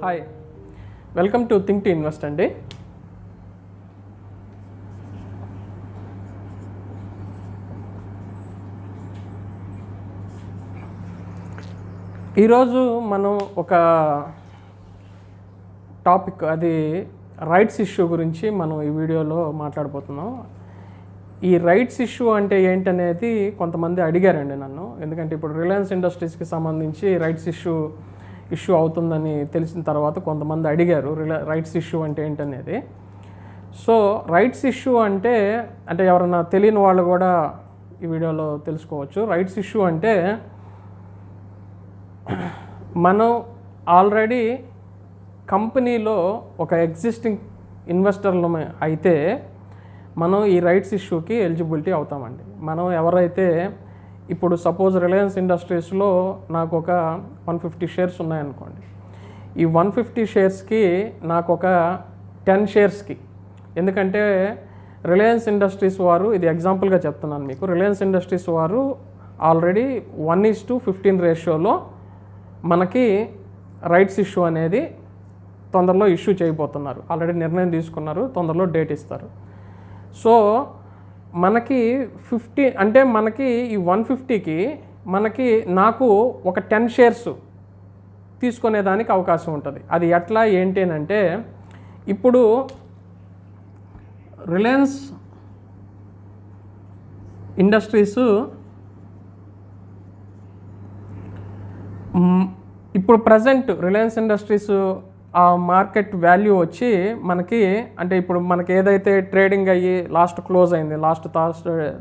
Hi, welcome to think to invest అండి. ఈరోజు మనం ఒక టాపిక్, అది రైట్స్ ఇష్యూ గురించి మనం ఈ వీడియోలో మాట్లాడబోతున్నాం. ఈ రైట్స్ ఇష్యూ అంటే ఏంటనేది కొంతమంది అడిగారండి నన్ను. ఎందుకంటే ఇప్పుడు రిలయన్స్ ఇండస్ట్రీస్కి సంబంధించి రైట్స్ ఇష్యూ అవుతుందని తెలిసిన తర్వాత కొంతమంది అడిగారు రైట్స్ ఇష్యూ అంటే ఏంటనేది. సో రైట్స్ ఇష్యూ అంటే ఎవరైనా తెలియని వాళ్ళు కూడా ఈ వీడియోలో తెలుసుకోవచ్చు. రైట్స్ ఇష్యూ అంటే మనం ఆల్రెడీ కంపెనీలో ఒక ఎగ్జిస్టింగ్ ఇన్వెస్టర్లు అయితే మనం ఈ రైట్స్ ఇష్యూకి ఎలిజిబిలిటీ అవుతామండి. మనం ఎవరైతే ఇప్పుడు సపోజ్ రిలయన్స్ ఇండస్ట్రీస్లో నాకు ఒక 150 షేర్స్ ఉన్నాయనుకోండి. ఈ 150 షేర్స్కి నాకు ఒక 10 షేర్స్కి, ఎందుకంటే రిలయన్స్ ఇండస్ట్రీస్ వారు, ఇది ఎగ్జాంపుల్గా చెప్తున్నాను మీకు, రిలయన్స్ ఇండస్ట్రీస్ వారు ఆల్రెడీ 1:15 రేషియోలో మనకి రైట్స్ ఇష్యూ అనేది తొందరలో ఇష్యూ చేయబోతున్నారు. ఆల్రెడీ నిర్ణయం తీసుకున్నారు, తొందరలో డేట్ ఇస్తారు. సో మనకి 50 అంటే మనకి ఈ 150కి నాకు ఒక 10 షేర్స్ తీసుకునేదానికి అవకాశం ఉంటుంది. అది ఎట్లా ఏంటి అంటే, ఇప్పుడు రిలయన్స్ ఇండస్ట్రీస్ ఇప్పుడు ప్రజెంట్ రిలయన్స్ ఇండస్ట్రీస్ ఆ మార్కెట్ వాల్యూ వచ్చి మనకి, అంటే ఇప్పుడు మనకి ఏదైతే ట్రేడింగ్ అయ్యి లాస్ట్ క్లోజ్ అయింది, లాస్ట్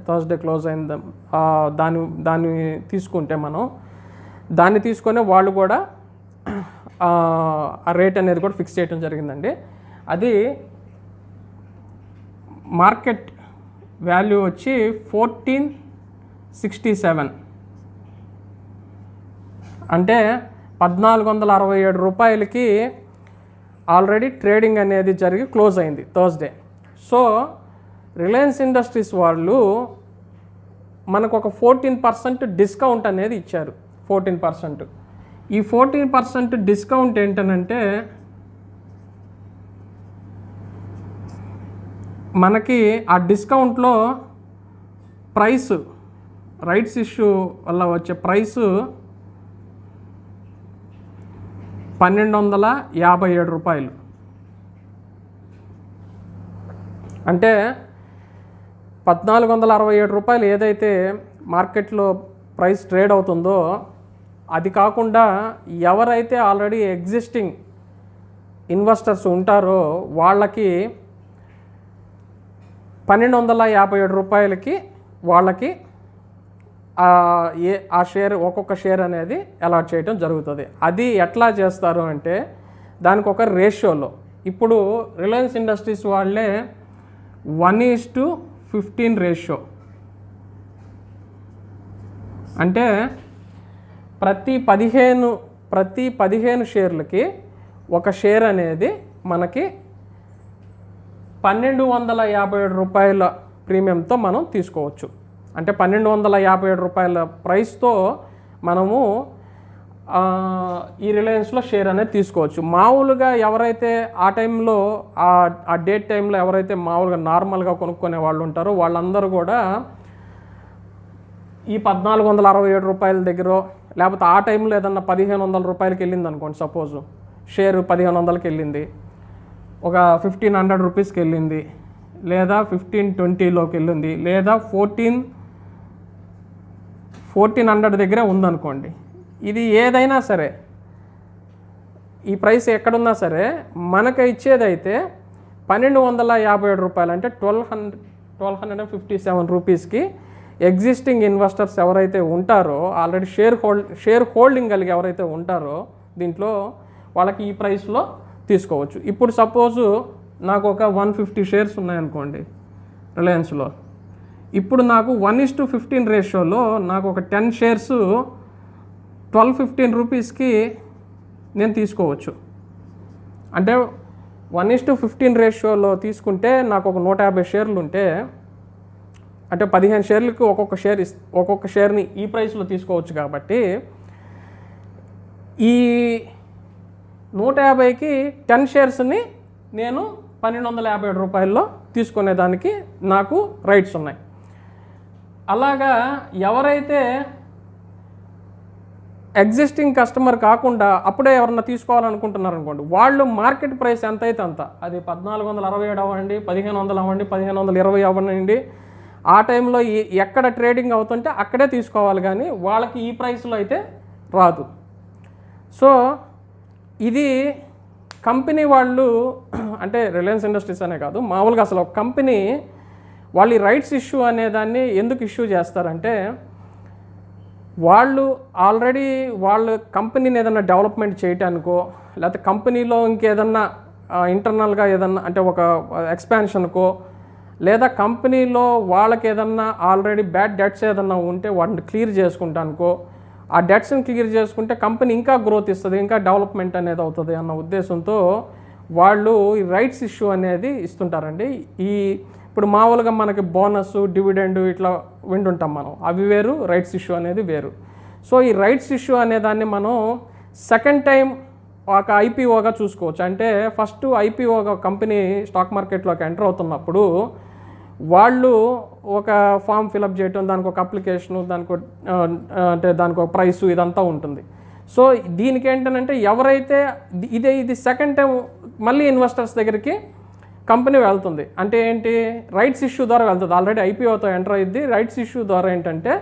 థర్స్డే క్లోజ్ అయింది, దాన్ని తీసుకుంటే మనం దాన్ని తీసుకొని వాళ్ళు కూడా ఆ రేట్ అనేది కూడా ఫిక్స్ చేయడం జరిగిందండి. అది మార్కెట్ వాల్యూ వచ్చి 1467, అంటే 1467 రూపాయలకి ఆల్రెడీ ట్రేడింగ్ అనేది జరిగి క్లోజ్ అయింది థర్స్డే. సో రిలయన్స్ ఇండస్ట్రీస్ వాళ్ళు మనకు ఒక 14% డిస్కౌంట్ అనేది ఇచ్చారు. 14%. ఈ 14% డిస్కౌంట్ ఏంటనంటే, మనకి ఆ డిస్కౌంట్లో ప్రైస్, రైట్స్ ఇష్యూ వల్ల వచ్చే ప్రైసు 1257 రూపాయలు. అంటే 1467 రూపాయలు ఏదైతే మార్కెట్లో ప్రైస్ ట్రేడ్ అవుతుందో, అది కాకుండా ఎవరైతే ఆల్రెడీ ఎగ్జిస్టింగ్ ఇన్వెస్టర్స్ ఉంటారో వాళ్ళకి 1257 రూపాయలకి వాళ్ళకి ఆ షేర్, ఒక్కొక్క షేర్ అనేది అలాట్ చేయడం జరుగుతుంది. అది ఎట్లా చేస్తారు అంటే, దానికి ఒక రేషియోలో, ఇప్పుడు రిలయన్స్ ఇండస్ట్రీస్ వాళ్ళే 1:15 రేషియో, అంటే ప్రతి 15 షేర్లకి ఒక షేర్ అనేది మనకి 1257 రూపాయల ప్రీమియంతో మనం తీసుకోవచ్చు. అంటే 1257 రూపాయల ప్రైస్తో మనము ఈ రిలయన్స్లో షేర్ అనేది తీసుకోవచ్చు. మామూలుగా ఎవరైతే ఆ టైంలో, ఆ డేట్ టైంలో ఎవరైతే మామూలుగా నార్మల్గా కొనుక్కునే వాళ్ళు ఉంటారో వాళ్ళందరూ కూడా ఈ 1467 రూపాయల దగ్గర, లేకపోతే ఆ టైంలో ఏదన్నా 1500 రూపాయలకి వెళ్ళింది అనుకోండి, సపోజు షేర్ 1500కి వెళ్ళింది, ఒక 1500 రూపీస్కి వెళ్ళింది, లేదా 1520లోకి వెళ్ళింది, లేదా 1400 దగ్గరే ఉందనుకోండి. ఇది ఏదైనా సరే, ఈ ప్రైస్ ఎక్కడున్నా సరే మనకు ఇచ్చేదైతే 1257 రూపాయలు, అంటే 1257 రూపీస్కి ఎగ్జిస్టింగ్ ఇన్వెస్టర్స్ ఎవరైతే ఉంటారో, ఆల్రెడీ షేర్ హోల్డింగ్ కలిగి ఎవరైతే ఉంటారో దీంట్లో, వాళ్ళకి ఈ ప్రైస్లో తీసుకోవచ్చు. ఇప్పుడు సపోజు నాకు ఒక 150 షేర్స్ ఉన్నాయనుకోండి రిలయన్స్లో. ఇప్పుడు నాకు 1:15 రేషియోలో నాకు ఒక 10 షేర్స్ 1215 రూపీస్కి నేను తీసుకోవచ్చు. అంటే 1:15 రేషియోలో తీసుకుంటే నాకు ఒక 150 షేర్లు ఉంటే, అంటే 15 షేర్లకు ఒక్కొక్క షేర్ని ఈ ప్రైస్లో తీసుకోవచ్చు. కాబట్టి ఈ 150కి 10 షేర్స్ని నేను 1257 రూపాయల్లో తీసుకునేదానికి నాకు రైట్స్ ఉన్నాయి. అలాగా ఎవరైతే ఎగ్జిస్టింగ్ కస్టమర్ కాకుండా అప్పుడే ఎవరన్నా తీసుకోవాలనుకుంటున్నారు అనుకోండి, వాళ్ళు మార్కెట్ ప్రైస్ ఎంత అయితే అంత, అది 1467 అవ్వండి, 1500 అవ్వండి, 1520 అవ్వండి, ఆ టైంలో ఎక్కడ ట్రేడింగ్ అవుతుంటే అక్కడే తీసుకోవాలి, కానీ వాళ్ళకి ఈ ప్రైస్లో అయితే రాదు. సో ఇది కంపెనీ వాళ్ళు, అంటే రిలయన్స్ ఇండస్ట్రీస్ అనే కాదు, మామూలుగా అసలు ఒక కంపెనీ వాళ్ళు ఈ రైట్స్ ఇష్యూ అనేదాన్ని ఎందుకు ఇష్యూ చేస్తారంటే, వాళ్ళు ఆల్రెడీ వాళ్ళ కంపెనీని ఏదన్నా డెవలప్మెంట్ చేయటానికో, లేకపోతే కంపెనీలో ఇంకేదన్నా ఇంటర్నల్గా ఏదన్నా అంటే ఒక ఎక్స్పాన్షన్కో, లేదా కంపెనీలో వాళ్ళకి ఏదన్నా ఆల్రెడీ బ్యాడ్ డెట్స్ ఏదన్నా ఉంటే వాటిని క్లియర్ చేసుకుంటానికో, ఆ డెట్స్ని క్లియర్ చేసుకుంటే కంపెనీ ఇంకా గ్రోత్ ఇస్తుంది, ఇంకా డెవలప్మెంట్ అనేది అవుతుంది అన్న ఉద్దేశంతో వాళ్ళు ఈ రైట్స్ ఇష్యూ అనేది ఇస్తుంటారండి. ఇప్పుడు మామూలుగా మనకి బోనస్, డివిడెండ్ ఇట్లా వింటుంటాం మనం, అవి వేరు, రైట్స్ ఇష్యూ అనేది వేరు. సో ఈ రైట్స్ ఇష్యూ అనేదాన్ని మనం సెకండ్ టైం ఒక ఐపీఓగా చూసుకోవచ్చు. అంటే ఫస్ట్ ఐపీఓగా కంపెనీ స్టాక్ మార్కెట్లోకి ఎంటర్ అవుతున్నప్పుడు వాళ్ళు ఒక ఫామ్ ఫిలప్ చేయటం, దానికి ఒక అప్లికేషను, దానికి ఒక ప్రైసు, ఇదంతా ఉంటుంది. సో దీనికి ఏంటంటే ఎవరైతే ఇది సెకండ్ టైం మళ్ళీ ఇన్వెస్టర్స్ దగ్గరికి కంపెనీ వెళ్తుంది. అంటే ఏంటి, రైట్స్ ఇష్యూ ద్వారా వెళ్తుంది. ఆల్రెడీ ఐపీఓతో ఎంటర్ అయ్యింది. రైట్స్ ఇష్యూ ద్వారా ఏంటంటే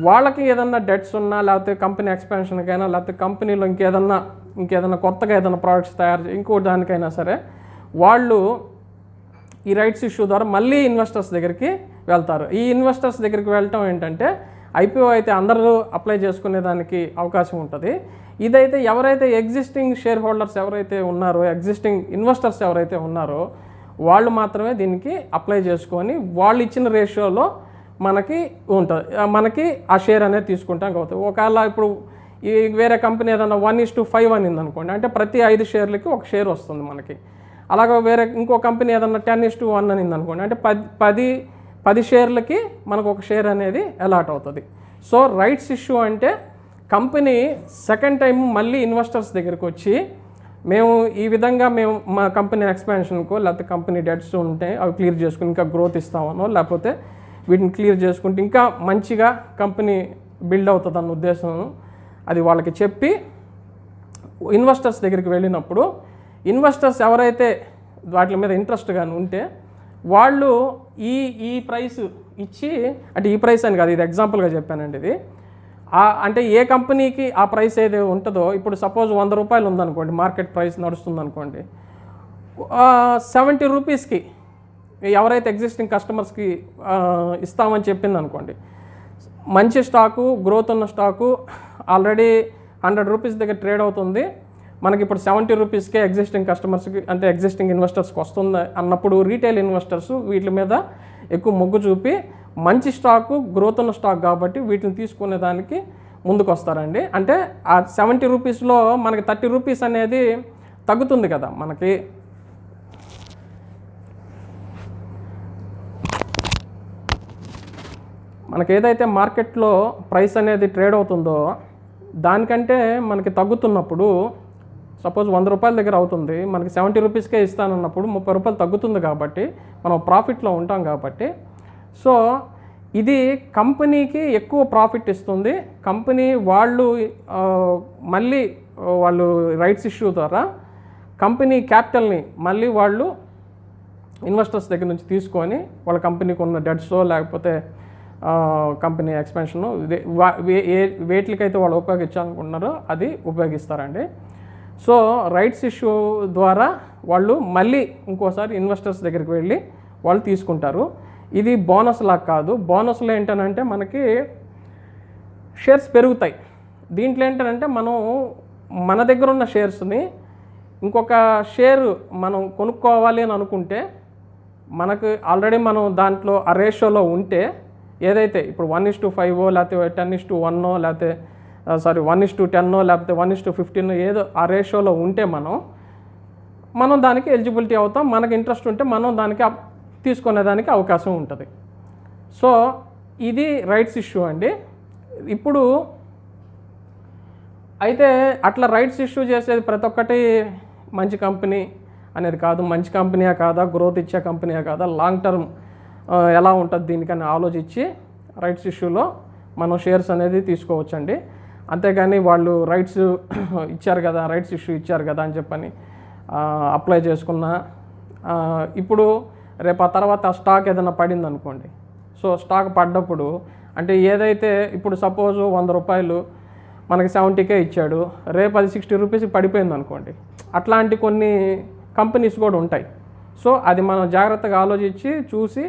వాళ్ళకి ఏదన్నా డెట్స్ ఉన్నా, లేకపోతే కంపెనీ ఎక్స్పాన్షన్కైనా, లేకపోతే కంపెనీలో ఇంకేదన్నా కొత్తగా ఏదైనా ప్రోడక్ట్స్ ఇంకో దానికైనా సరే వాళ్ళు ఈ రైట్స్ ఇష్యూ ద్వారా మళ్ళీ ఇన్వెస్టర్స్ దగ్గరికి వెళ్తారు. ఈ ఇన్వెస్టర్స్ దగ్గరికి వెళ్ళటం ఏంటంటే, ఐపీఓ అయితే అందరూ అప్లై చేసుకునేదానికి అవకాశం ఉంటుంది. ఇదైతే ఎవరైతే ఎగ్జిస్టింగ్ షేర్ హోల్డర్స్ ఎవరైతే ఉన్నారో, ఎగ్జిస్టింగ్ ఇన్వెస్టర్స్ ఎవరైతే ఉన్నారో వాళ్ళు మాత్రమే దీనికి అప్లై చేసుకొని వాళ్ళు ఇచ్చిన రేషియోలో మనకి ఉంటుంది, మనకి ఆ షేర్ అనేది తీసుకుంటానికి అవుతుంది. ఒకవేళ ఇప్పుడు ఈ వేరే కంపెనీ ఏదన్నా 1:5 అనింది అనుకోండి, అంటే ప్రతి 5 షేర్లకి ఒక షేర్ వస్తుంది మనకి. అలాగే వేరే ఇంకో కంపెనీ ఏదన్నా 10:1 అనింది అనుకోండి, అంటే 10 షేర్లకి మనకు ఒక షేర్ అనేది అలాట్ అవుతుంది. సో రైట్స్ ఇష్యూ అంటే కంపెనీ సెకండ్ టైం మళ్ళీ ఇన్వెస్టర్స్ దగ్గరికి వచ్చి, మేము ఈ విధంగా మా కంపెనీ ఎక్స్పాన్షన్కో, లేకపోతే కంపెనీ డెట్స్ ఉంటే అవి క్లియర్ చేసుకుని ఇంకా గ్రోత్ ఇస్తామనో, లేకపోతే వీటిని క్లియర్ చేసుకుంటే ఇంకా మంచిగా కంపెనీ బిల్డ్ అవుతుంది అన్న ఉద్దేశం అది వాళ్ళకి చెప్పి ఇన్వెస్టర్స్ దగ్గరికి వెళ్ళినప్పుడు, ఇన్వెస్టర్స్ ఎవరైతే వాటి మీద ఇంట్రెస్ట్ కానీ ఉంటే వాళ్ళు ఈ ప్రైస్ ఇచ్చి, అంటే ఈ ప్రైస్ అని కాదు, ఇది ఎగ్జాంపుల్గా చెప్పానండి. ఇది అంటే ఏ కంపెనీకి ఆ ప్రైస్ ఏది ఉంటుందో, ఇప్పుడు సపోజ్ 100 రూపాయలు ఉందనుకోండి, మార్కెట్ ప్రైస్ నడుస్తుంది అనుకోండి, 70 రూపీస్కి ఎవరైతే ఎగ్జిస్టింగ్ కస్టమర్స్కి ఇస్తామని చెప్పింది అనుకోండి, మంచి స్టాకు, గ్రోత్ ఉన్న స్టాకు ఆల్రెడీ 100 రూపీస్ దగ్గర ట్రేడ్ అవుతుంది, మనకి ఇప్పుడు 70 రూపీస్కే ఎగ్జిస్టింగ్ కస్టమర్స్కి, అంటే ఎగ్జిస్టింగ్ ఇన్వెస్టర్స్కి వస్తుంది అన్నప్పుడు రీటైల్ ఇన్వెస్టర్స్ వీటి మీద ఎక్కువ మొగ్గు చూపి మంచి స్టాకు, గ్రోత్ ఉన్న స్టాక్ కాబట్టి వీటిని తీసుకునే దానికి ముందుకు వస్తారండి. అంటే ఆ 70 రూపీస్లో మనకి 30 రూపీస్ అనేది తగ్గుతుంది కదా మనకి. మనకి ఏదైతే మార్కెట్లో ప్రైస్ అనేది ట్రేడ్ అవుతుందో దానికంటే మనకి తగ్గుతున్నప్పుడు, సపోజ్ 100 రూపాయల దగ్గర అవుతుంది, మనకి 70 రూపీస్కే ఇస్తానన్నప్పుడు 30 రూపాయలు తగ్గుతుంది కాబట్టి మనం ప్రాఫిట్లో ఉంటాం కాబట్టి, సో ఇది కంపెనీకి ఎక్కువ ప్రాఫిట్ ఇస్తుంది. కంపెనీ వాళ్ళు మళ్ళీ వాళ్ళు రైట్స్ ఇష్యూ ద్వారా కంపెనీ క్యాపిటల్ని మళ్ళీ వాళ్ళు ఇన్వెస్టర్స్ దగ్గర నుంచి తీసుకొని వాళ్ళ కంపెనీకి ఉన్న డెట్సో, లేకపోతే కంపెనీ ఎక్స్పాన్షను, వేటికైతే వాళ్ళు ఉపయోగించాలనుకుంటున్నారో అది ఉపయోగిస్తారండి. సో రైట్స్ ఇష్యూ ద్వారా వాళ్ళు మళ్ళీ ఇంకోసారి ఇన్వెస్టర్స్ దగ్గరికి వెళ్ళి వాళ్ళు తీసుకుంటారు. ఇది బోనస్ లాగా కాదు. బోనస్లో ఏంటంటే మనకి షేర్స్ పెరుగుతాయి. దీంట్లో ఏంటంటే మనం మన దగ్గర ఉన్న షేర్స్ని ఇంకొక షేరు మనం కొనుక్కోవాలి అని అనుకుంటే, మనకు ఆల్రెడీ మనం దాంట్లో ఆ రేషియోలో ఉంటే, ఏదైతే ఇప్పుడు 1:5 లేకపోతే 10:1 లేకపోతే 1:10 లేకపోతే 1:15 ఏదో ఆ రేషియోలో ఉంటే మనం దానికి ఎలిజిబిలిటీ అవుతాం. మనకి ఇంట్రెస్ట్ ఉంటే మనం దానికి తీసుకునేదానికి అవకాశం ఉంటుంది. సో ఇది రైట్స్ ఇష్యూ అండి. ఇప్పుడు అయితే అట్లా రైట్స్ ఇష్యూ చేసేది ప్రతి ఒక్కటి మంచి కంపెనీ అనేది కాదు. మంచి కంపెనీయా కాదా, గ్రోత్ ఇచ్చే కంపెనీయా కాదా, లాంగ్ టర్మ్ ఎలా ఉంటుంది దీనికని ఆలోచించి రైట్స్ ఇష్యూలో మనం షేర్స్ అనేది తీసుకోవచ్చండి. అంతేగాని వాళ్ళు రైట్స్ ఇచ్చారు కదా, రైట్స్ ఇష్యూ ఇచ్చారు కదా అని చెప్పని అప్లై చేసుకున్నా ఇప్పుడు రేపు ఆ తర్వాత స్టాక్ ఏదైనా పడింది అనుకోండి. సో స్టాక్ పడ్డప్పుడు అంటే ఏదైతే ఇప్పుడు సపోజ్ 100 రూపాయలు మనకి 70K ఇచ్చాడు, రేపు అది 60 రూపీస్కి పడిపోయింది అనుకోండి. అట్లాంటి కొన్ని కంపెనీస్ కూడా ఉంటాయి. సో అది మనం జాగ్రత్తగా ఆలోచించి చూసి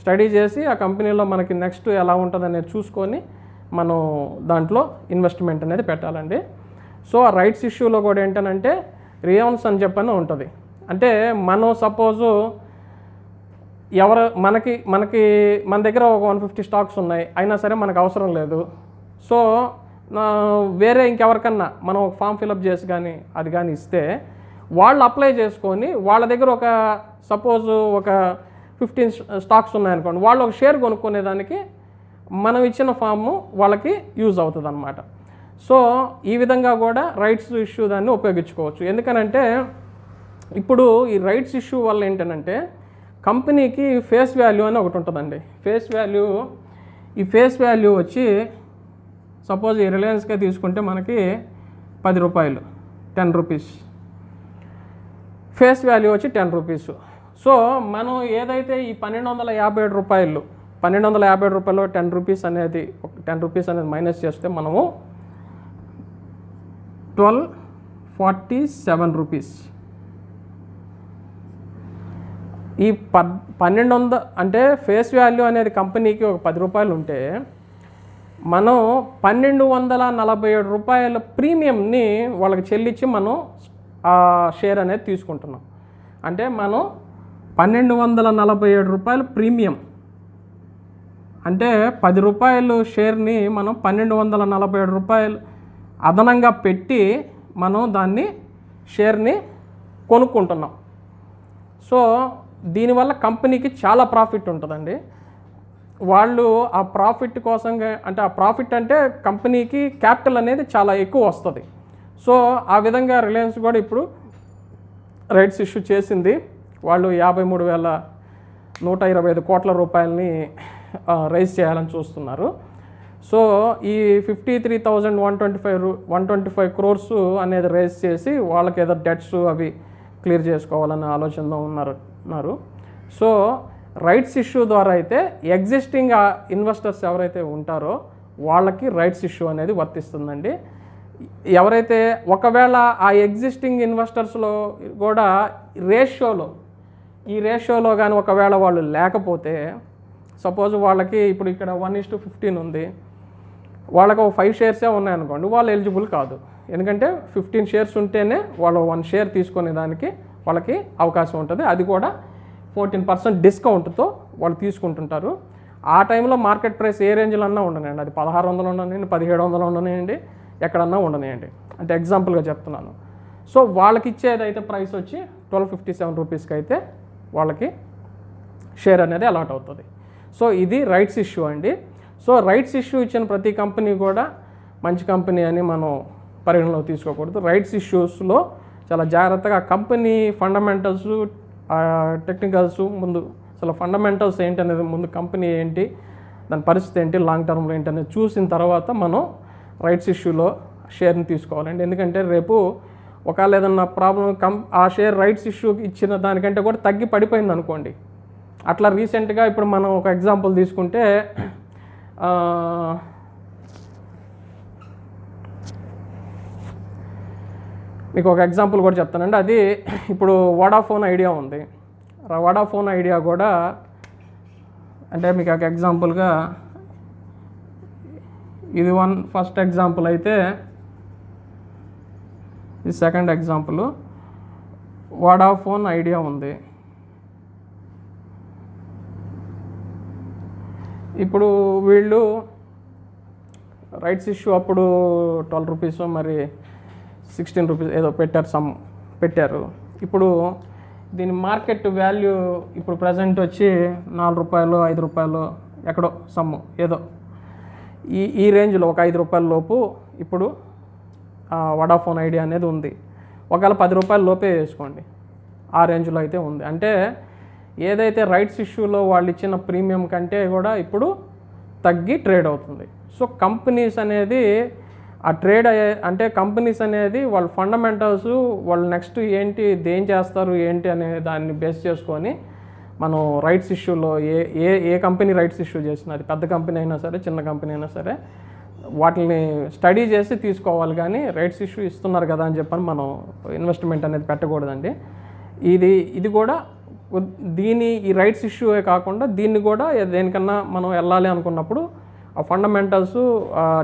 స్టడీ చేసి ఆ కంపెనీలో మనకి నెక్స్ట్ ఎలా ఉంటుంది అనేది చూసుకొని మనం దాంట్లో ఇన్వెస్ట్మెంట్ అనేది పెట్టాలండి. సో ఆ రైట్స్ ఇష్యూలో కూడా ఏంటంటే రియాన్స్ అని చెప్పని ఉంటుంది. అంటే మనం సపోజు మన దగ్గర ఒక 150 స్టాక్స్ ఉన్నాయి, అయినా సరే మనకు అవసరం లేదు. సో వేరే ఇంకెవరికన్నా మనం ఒక ఫామ్ ఫిలప్ చేసి కానీ అది కానీ ఇస్తే వాళ్ళు అప్లై చేసుకొని వాళ్ళ దగ్గర ఒక సపోజ్ ఒక 15 స్టాక్స్ ఉన్నాయనుకోండి, వాళ్ళు ఒక షేర్ కొనుక్కునేదానికి మనం ఇచ్చిన ఫాము వాళ్ళకి యూజ్ అవుతుంది అన్నమాట. సో ఈ విధంగా కూడా రైట్స్ ఇష్యూ దాన్ని ఉపయోగించుకోవచ్చు. ఎందుకనంటే ఇప్పుడు ఈ రైట్స్ ఇష్యూ వల్ల ఏంటంటే కంపెనీకి ఫేస్ వాల్యూ అని ఒకటి ఉంటుందండి. ఈ ఫేస్ వాల్యూ వచ్చి సపోజ్ ఈ రిలయన్స్కే తీసుకుంటే మనకి 10 రూపాయలు, 10 రూపీస్ ఫేస్ వాల్యూ వచ్చి 10 రూపీస్. సో మనం ఏదైతే ఈ 1257 రూపాయలు 1257 రూపాయలు 10 రూపీస్ అనేది మైనస్ చేస్తే మనము 1247 రూపీస్. ఈ 1200 అంటే ఫేస్ వాల్యూ అనేది కంపెనీకి ఒక 10 రూపాయలు ఉంటే మనం 1247 రూపాయల ప్రీమియంని వాళ్ళకి చెల్లించి మనం ఆ షేర్ అనేది తీసుకుంటున్నాం. అంటే మనం 1247 రూపాయలు ప్రీమియం అంటే 10 రూపాయలు షేర్ని మనం 1247 రూపాయలు అదనంగా పెట్టి మనం దాన్ని షేర్ని కొనుక్కుంటున్నాం. సో దీనివల్ల కంపెనీకి చాలా ప్రాఫిట్ ఉంటుందండి. వాళ్ళు ఆ ప్రాఫిట్ కోసంగా అంటే ఆ ప్రాఫిట్ అంటే కంపెనీకి క్యాపిటల్ అనేది చాలా ఎక్కువ వస్తుంది. సో ఆ విధంగా రిలయన్స్ కూడా ఇప్పుడు రైట్స్ ఇష్యూ చేసింది. వాళ్ళు 53,125 కోట్ల రూపాయలని రైజ్ చేయాలని చూస్తున్నారు. సో ఈ 53,125 క్రోర్స్ అనేది రైజ్ చేసి వాళ్ళకి ఏదో డెట్స్ అవి క్లియర్ చేసుకోవాలనే ఆలోచనలో ఉన్నారు. సో రైట్స్ ఇష్యూ ద్వారా అయితే ఎగ్జిస్టింగ్ ఇన్వెస్టర్స్ ఎవరైతే ఉంటారో వాళ్ళకి రైట్స్ ఇష్యూ అనేది వర్తిస్తుందండి. ఎవరైతే ఒకవేళ ఆ ఎగ్జిస్టింగ్ ఇన్వెస్టర్స్లో కూడా ఈ రేషియోలో కానీ ఒకవేళ వాళ్ళు లేకపోతే సపోజ్ వాళ్ళకి ఇప్పుడు ఇక్కడ 1:15 ఉంది, వాళ్ళకు 5 షేర్సే ఉన్నాయనుకోండి, వాళ్ళు ఎలిజిబుల్ కాదు. ఎందుకంటే 15 షేర్స్ ఉంటేనే వాళ్ళు 1 షేర్ తీసుకునే దానికి వాళ్ళకి అవకాశం ఉంటుంది. అది కూడా 14% డిస్కౌంట్తో వాళ్ళు తీసుకుంటుంటారు. ఆ టైంలో మార్కెట్ ప్రైస్ ఏ రేంజ్లో అన్నా ఉండనియండి, అది 1600 ఉండనియండి, 1700 ఉండనియండి, ఎక్కడన్నా ఉండనియండి, అంటే ఎగ్జాంపుల్గా చెప్తున్నాను. సో వాళ్ళకి ఇచ్చేది అయితే ప్రైస్ వచ్చి 1257 రూపీస్కి అయితే వాళ్ళకి షేర్ అనేది అలాట్ అవుతుంది. సో ఇది రైట్స్ ఇష్యూ అండి. సో రైట్స్ ఇష్యూ ఇచ్చిన ప్రతి కంపెనీ కూడా మంచి కంపెనీ అని మనం పరిగణలోకి తీసుకోకూడదు. రైట్స్ ఇష్యూస్లో చాలా జాగ్రత్తగా కంపెనీ ఫండమెంటల్స్, టెక్నికల్స్ ముందు అసలు ఫండమెంటల్స్ ఏంటి అనేది ముందు కంపెనీ ఏంటి, దాని పరిస్థితి ఏంటి, లాంగ్ టర్మ్లో ఏంటి అనేది చూసిన తర్వాత మనం రైట్స్ ఇష్యూలో షేర్ని తీసుకోవాలండి. ఎందుకంటే రేపు ఒకవేళ ఏదన్నా ప్రాబ్లం ఆ షేర్ రైట్స్ ఇష్యూకి ఇచ్చిన దానికంటే కూడా తగ్గి పడిపోయింది అనుకోండి. అట్లా రీసెంట్గా ఇప్పుడు మనం ఒక ఎగ్జాంపుల్ తీసుకుంటే మీకు ఒక ఎగ్జాంపుల్ కూడా చెప్తానండి. అది ఇప్పుడు వోడాఫోన్ ఐడియా ఉంది. వోడాఫోన్ ఐడియా కూడా అంటే మీకు ఒక ఎగ్జాంపుల్గా ఇది ఫస్ట్ ఎగ్జాంపుల్ అయితే ఇది సెకండ్ ఎగ్జాంపుల్. వోడాఫోన్ ఐడియా ఉంది. ఇప్పుడు వీళ్ళు రైట్స్ ఇష్యూ అప్పుడు 12 రూపీస్ మరి 16 రూపీస్ ఏదో పెట్టారు. ఇప్పుడు దీని మార్కెట్ వాల్యూ ఇప్పుడు ప్రజెంట్ వచ్చి 4 రూపాయలు 5 రూపాయలు ఎక్కడో సమ్ము ఏదో ఈ రేంజ్లో ఒక 5 రూపాయల లోపు ఇప్పుడు వడాఫోన్ ఐడియా అనేది ఉంది. ఒకవేళ 10 రూపాయల లోపే వేసుకోండి, ఆ రేంజ్లో అయితే ఉంది. అంటే ఏదైతే రైట్స్ ఇష్యూలో వాళ్ళు ఇచ్చిన ప్రీమియం కంటే కూడా ఇప్పుడు తగ్గి ట్రేడ్ అవుతుంది. సో కంపెనీస్ అనేది ఆ ట్రేడ్ అంటే కంపెనీస్ అనేది వాళ్ళ ఫండమెంటల్స్, వాళ్ళు నెక్స్ట్ ఏంటి, దేం చేస్తారు ఏంటి అనే దాన్ని బేస్ చేసుకొని మనం రైట్స్ ఇష్యూలో ఏ కంపెనీ రైట్స్ ఇష్యూ చేసినా, అది పెద్ద కంపెనీ అయినా సరే చిన్న కంపెనీ అయినా సరే, వాటిని స్టడీ చేసి తీసుకోవాలి. కానీ రైట్స్ ఇష్యూ ఇస్తున్నారు కదా అని చెప్పని మనం ఇన్వెస్ట్మెంట్ అనేది పెట్టకూడదండి. ఇది కూడా ఈ రైట్స్ ఇష్యూయే కాకుండా దీన్ని కూడా దేనికన్నా మనం వెళ్ళాలి అనుకున్నప్పుడు ఆ ఫండమెంటల్స్,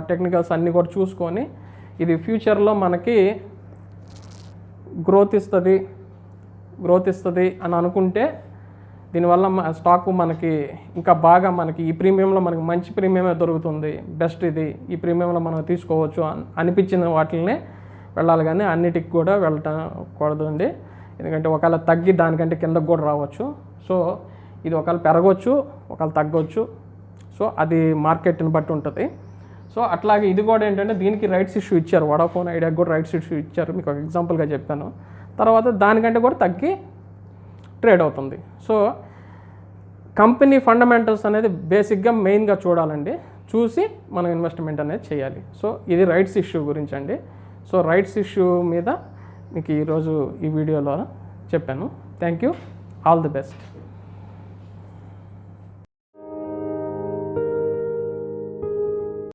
టెక్నికల్స్ అన్నీ కూడా చూసుకొని ఇది ఫ్యూచర్లో మనకి గ్రోత్ ఇస్తుంది అని అనుకుంటే దీనివల్ల స్టాక్ మనకి ఇంకా బాగా మనకి ఈ ప్రీమియంలో మనకి మంచి ప్రీమియమే దొరుకుతుంది, బెస్ట్ ఇది, ఈ ప్రీమియంలో మనం తీసుకోవచ్చు అనిపించిన వాటినే వెళ్ళాలి. కానీ అన్నిటికి కూడా వెళ్ళకూడదండి. ఎందుకంటే ఒకవేళ తగ్గి దానికంటే కిందకు కూడా రావచ్చు. సో ఇది ఒకవేళ పెరగవచ్చు, ఒకవేళ తగ్గవచ్చు. సో అది మార్కెట్ని బట్టి ఉంటుంది. సో అట్లాగే ఇది కూడా ఏంటంటే దీనికి రైట్స్ ఇష్యూ ఇచ్చారు, వడాఫోన్ ఐడియాకి కూడా రైట్స్ ఇష్యూ ఇచ్చారు, మీకు ఒక ఎగ్జాంపుల్గా చెప్పాను. తర్వాత దానికంటే కూడా తగ్గి ట్రేడ్ అవుతుంది. సో కంపెనీ ఫండమెంటల్స్ అనేది బేసిక్గా మెయిన్గా చూడాలండి, చూసి మనం ఇన్వెస్ట్మెంట్ అనేది చేయాలి. సో ఇది రైట్స్ ఇష్యూ గురించి అండి. సో రైట్స్ ఇష్యూ మీద మీకు ఈరోజు ఈ వీడియోలో చెప్పాను. Thank you, all the best.